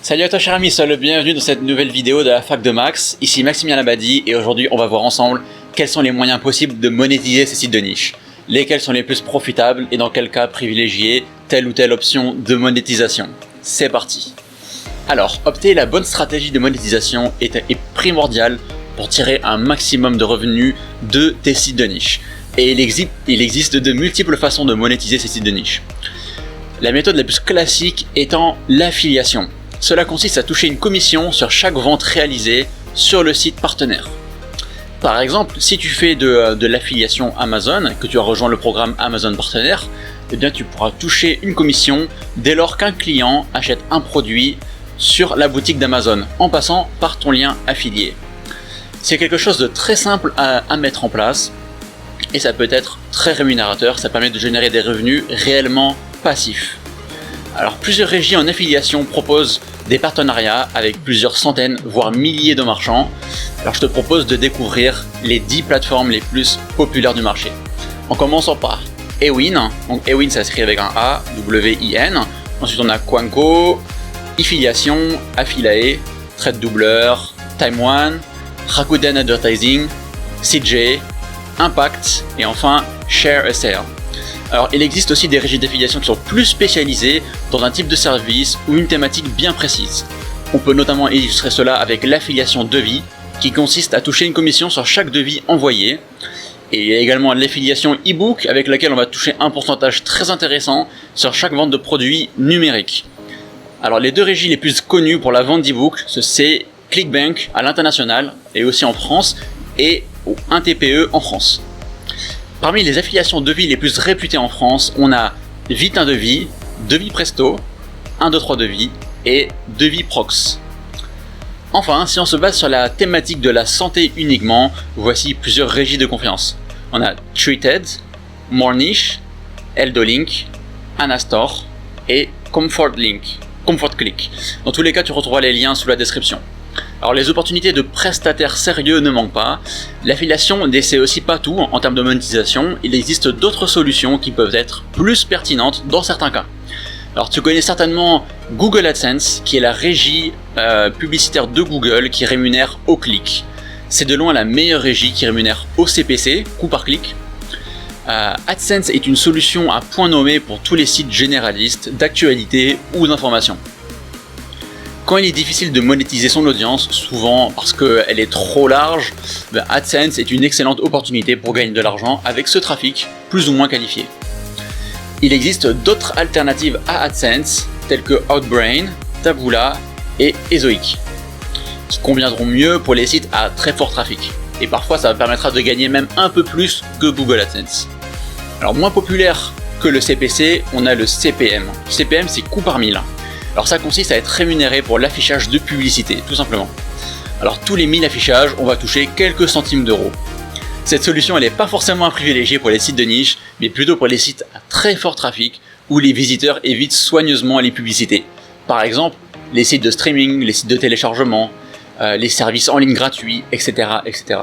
Salut à toi cher ami, sois le bienvenu dans cette nouvelle vidéo de la fac de Max. Ici Maximien Labadie et aujourd'hui on va voir ensemble quels sont les moyens possibles de monétiser ces sites de niche. Lesquels sont les plus profitables et dans quel cas privilégier telle ou telle option de monétisation. C'est parti. Alors, opter la bonne stratégie de monétisation est primordial pour tirer un maximum de revenus de tes sites de niche. Et il existe de multiples façons de monétiser ces sites de niche. La méthode la plus classique étant l'affiliation. Cela consiste à toucher une commission sur chaque vente réalisée sur le site partenaire. Par exemple, si tu fais de l'affiliation Amazon, que tu as rejoint le programme Amazon Partenaire, eh bien tu pourras toucher une commission dès lors qu'un client achète un produit sur la boutique d'Amazon en passant par ton lien affilié. C'est quelque chose de très simple à mettre en place et ça peut être très rémunérateur, ça permet de générer des revenus réellement passifs. Alors plusieurs régies en affiliation proposent des partenariats avec plusieurs centaines voire milliers de marchands. Alors je te propose de découvrir les 10 plateformes les plus populaires du marché. En commençant par Ewin, donc Ewin ça s'écrit avec un A, W-I-N. Ensuite on a Quanko, Affiliation, Affilae, Trade Doubleur, Time One, Rakuten Advertising, CJ, Impact et enfin Share a Sale. Alors il existe aussi des régies d'affiliation qui sont plus spécialisées dans un type de service ou une thématique bien précise. On peut notamment illustrer cela avec l'affiliation devis qui consiste à toucher une commission sur chaque devis envoyé. Et il y a également l'affiliation e-book avec laquelle on va toucher un pourcentage très intéressant sur chaque vente de produits numériques. Alors les deux régies les plus connues pour la vente d'e-book, c'est ClickBank à l'international et aussi en France et 1TPE en France. Parmi les affiliations devis les plus réputées en France, on a Vite un devis, Devis Presto, 123 devis et Devis Prox. Enfin, si on se base sur la thématique de la santé uniquement, voici plusieurs régies de confiance. On a Treated, More Niche, Eldolink, Anastor et Comfort Click. Dans tous les cas, tu retrouveras les liens sous la description. Alors les opportunités de prestataires sérieux ne manquent pas. L'affiliation c'est aussi pas tout en termes de monétisation, il existe d'autres solutions qui peuvent être plus pertinentes dans certains cas. Alors tu connais certainement Google AdSense qui est la régie publicitaire de Google qui rémunère au clic. C'est de loin la meilleure régie qui rémunère au CPC, coût par clic. AdSense est une solution à point nommé pour tous les sites généralistes, d'actualité ou d'information. Quand il est difficile de monétiser son audience, souvent parce qu'elle est trop large, AdSense est une excellente opportunité pour gagner de l'argent avec ce trafic plus ou moins qualifié. Il existe d'autres alternatives à AdSense telles que Outbrain, Taboola et Ezoic, qui conviendront mieux pour les sites à très fort trafic. Et parfois ça permettra de gagner même un peu plus que Google AdSense. Alors moins populaire que le CPC, on a le CPM. Le CPM c'est coût par mille. Alors ça consiste à être rémunéré pour l'affichage de publicité, tout simplement. Alors tous les 1000 affichages, on va toucher quelques centimes d'euros. Cette solution elle n'est pas forcément privilégiée pour les sites de niche, mais plutôt pour les sites à très fort trafic, où les visiteurs évitent soigneusement les publicités. Par exemple, les sites de streaming, les sites de téléchargement, les services en ligne gratuits, etc., etc.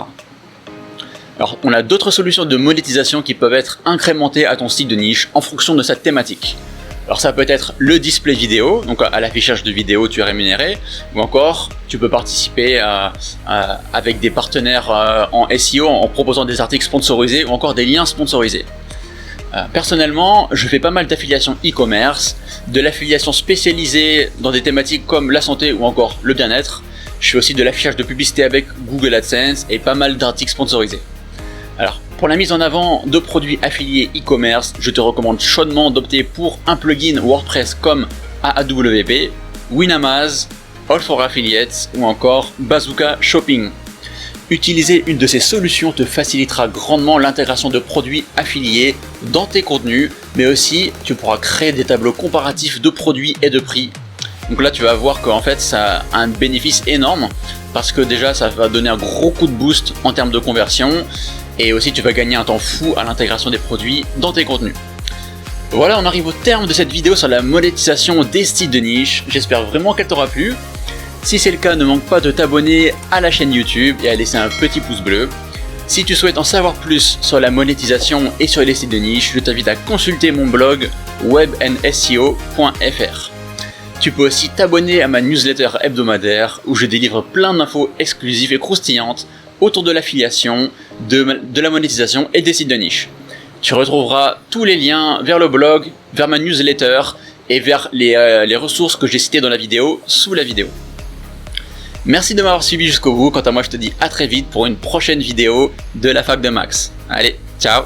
Alors on a d'autres solutions de monétisation qui peuvent être incrémentées à ton site de niche en fonction de sa thématique. Alors ça peut être le display vidéo, donc à l'affichage de vidéo tu es rémunéré, ou encore tu peux participer avec des partenaires en SEO en proposant des articles sponsorisés ou encore des liens sponsorisés. Personnellement, je fais pas mal d'affiliations e-commerce, de l'affiliation spécialisée dans des thématiques comme la santé ou encore le bien-être. Je fais aussi de l'affichage de publicité avec Google AdSense et pas mal d'articles sponsorisés. Alors, pour la mise en avant de produits affiliés e-commerce, je te recommande chaudement d'opter pour un plugin WordPress comme AAWP, Winamaz, All for Affiliates ou encore Bazooka Shopping. Utiliser une de ces solutions te facilitera grandement l'intégration de produits affiliés dans tes contenus, mais aussi tu pourras créer des tableaux comparatifs de produits et de prix. Donc là tu vas voir qu'en fait ça a un bénéfice énorme parce que déjà ça va donner un gros coup de boost en termes de conversion. Et aussi tu vas gagner un temps fou à l'intégration des produits dans tes contenus. Voilà, on arrive au terme de cette vidéo sur la monétisation des sites de niche. J'espère vraiment qu'elle t'aura plu. Si c'est le cas, ne manque pas de t'abonner à la chaîne YouTube et à laisser un petit pouce bleu. Si tu souhaites en savoir plus sur la monétisation et sur les sites de niche, je t'invite à consulter mon blog webnSEO.fr. Tu peux aussi t'abonner à ma newsletter hebdomadaire où je délivre plein d'infos exclusives et croustillantes autour de l'affiliation, de la monétisation et des sites de niche. Tu retrouveras tous les liens vers le blog, vers ma newsletter et vers les ressources que j'ai citées dans la vidéo sous la vidéo. Merci de m'avoir suivi jusqu'au bout. Quant à moi, je te dis à très vite pour une prochaine vidéo de la fac de Max. Allez, ciao!